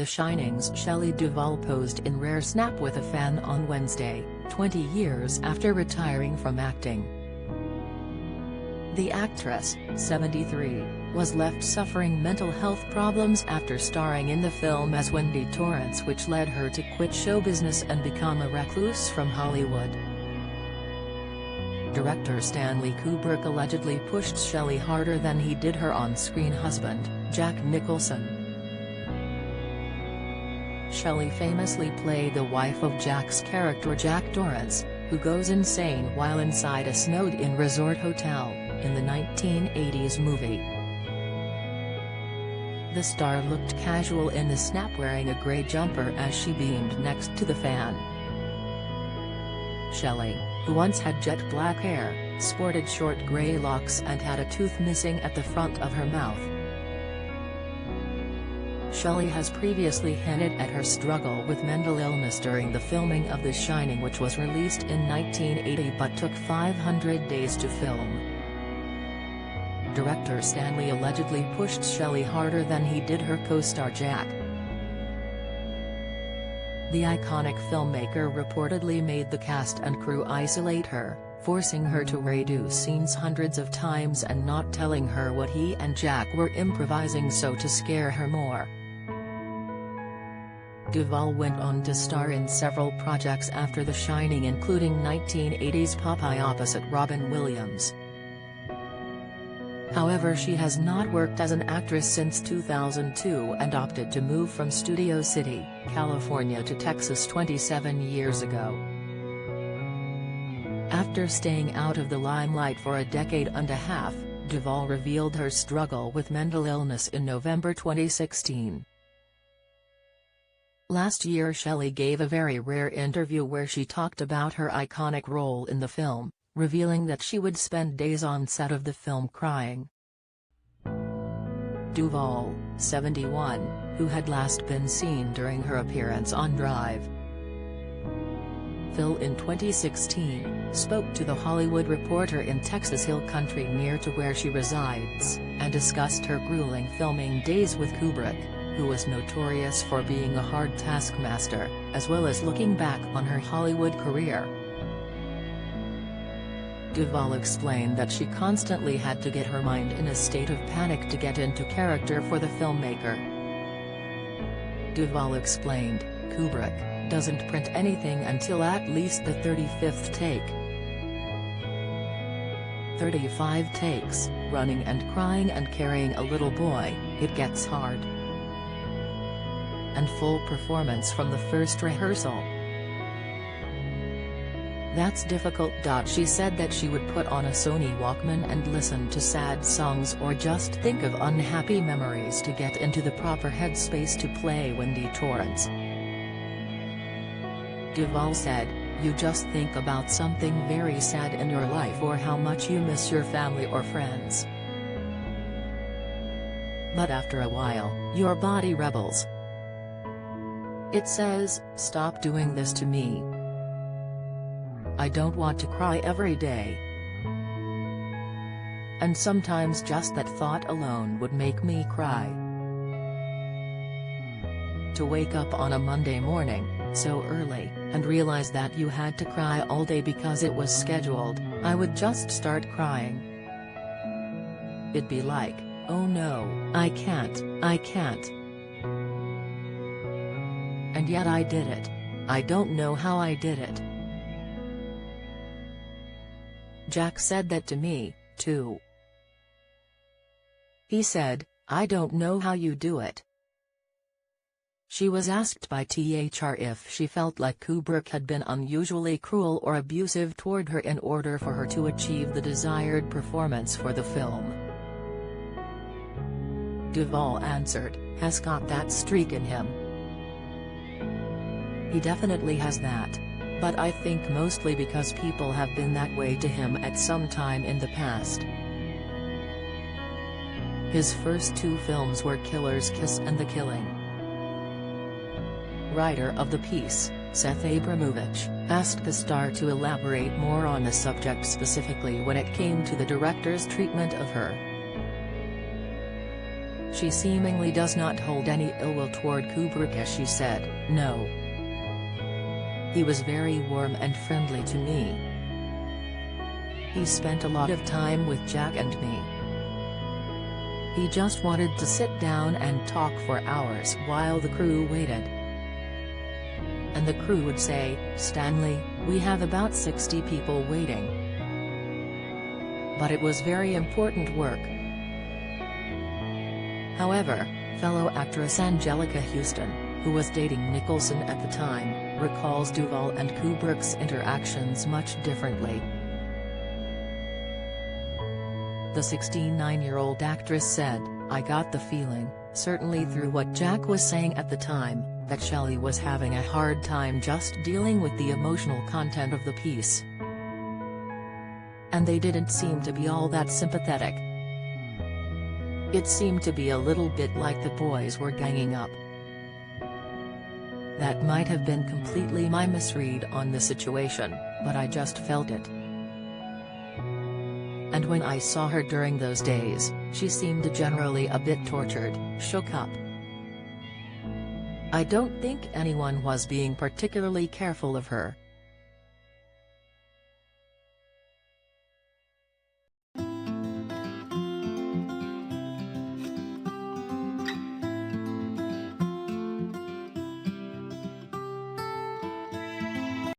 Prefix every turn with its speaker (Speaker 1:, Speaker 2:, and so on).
Speaker 1: The Shining's Shelley Duvall posed in rare snap with a fan on Wednesday, 20 years after retiring from acting. The actress, 73, was left suffering mental health problems after starring in the film as Wendy Torrance, which led her to quit show business and become a recluse from Hollywood. Director Stanley Kubrick allegedly pushed Shelley harder than he did her on-screen husband, Jack Nicholson. Shelley famously played the wife of Jack's character Jack Torrance, who goes insane while inside a snowed-in resort hotel, in the 1980s movie. The star looked casual in the snap, wearing a grey jumper as she beamed next to the fan. Shelley, who once had jet black hair, sported short grey locks and had a tooth missing at the front of her mouth. Shelley has previously hinted at her struggle with mental illness during the filming of The Shining, which was released in 1980 but took 500 days to film. Director Stanley allegedly pushed Shelley harder than he did her co-star Jack. The iconic filmmaker reportedly made the cast and crew isolate her, forcing her to redo scenes hundreds of times and not telling her what he and Jack were improvising so to scare her more. Duvall went on to star in several projects after The Shining, including 1980's Popeye opposite Robin Williams. However, she has not worked as an actress since 2002 and opted to move from Studio City, California to Texas 27 years ago. After staying out of the limelight for a decade and a half, Duvall revealed her struggle with mental illness in November 2016. Last year, Shelley gave a very rare interview where she talked about her iconic role in the film, revealing that she would spend days on set of the film crying. Duvall, 71, who had last been seen during her appearance on Drive Phil in 2016, spoke to The Hollywood Reporter in Texas Hill Country near to where she resides, and discussed her grueling filming days with Kubrick, who was notorious for being a hard taskmaster, as well as looking back on her Hollywood career. Duvall explained that she constantly had to get her mind in a state of panic to get into character for the filmmaker. Duvall explained, Kubrick doesn't print anything until at least the 35th take. 35 takes, running and crying and carrying a little boy, it gets hard. And full performance from the first rehearsal. That's difficult. She said that she would put on a Sony Walkman and listen to sad songs or just think of unhappy memories to get into the proper headspace to play Wendy Torrance. Duvall said, you just think about something very sad in your life or how much you miss your family or friends. But after a while, your body rebels. It says, stop doing this to me. I don't want to cry every day. And sometimes just that thought alone would make me cry. To wake up on a Monday morning, so early, and realize that you had to cry all day because it was scheduled, I would just start crying. It'd be like, oh no, I can't. And yet I did it. I don't know how I did it. Jack said that to me, too. He said, I don't know how you do it. She was asked by THR if she felt like Kubrick had been unusually cruel or abusive toward her in order for her to achieve the desired performance for the film. Duvall answered, has got that streak in him. He definitely has that. But I think mostly because people have been that way to him at some time in the past. His first two films were Killer's Kiss and The Killing. Writer of the piece, Seth Abramovich, asked the star to elaborate more on the subject, specifically when it came to the director's treatment of her. She seemingly does not hold any ill will toward Kubrick, as she said, "No. He was very warm and friendly to me. He spent a lot of time with Jack and me. He just wanted to sit down and talk for hours while the crew waited. And the crew would say, 'Stanley, we have about 60 people waiting.' But it was very important work." However, fellow actress Angelica Houston, who was dating Nicholson at the time, recalls Duvall and Kubrick's interactions much differently. The 69-year-old actress said, "I got the feeling, certainly through what Jack was saying at the time, that Shelley was having a hard time just dealing with the emotional content of the piece. And they didn't seem to be all that sympathetic. It seemed to be a little bit like the boys were ganging up." That might have been completely my misread on the situation, but I just felt it. And when I saw her during those days, she seemed generally a bit tortured, shook up. I don't think anyone was being particularly careful of her.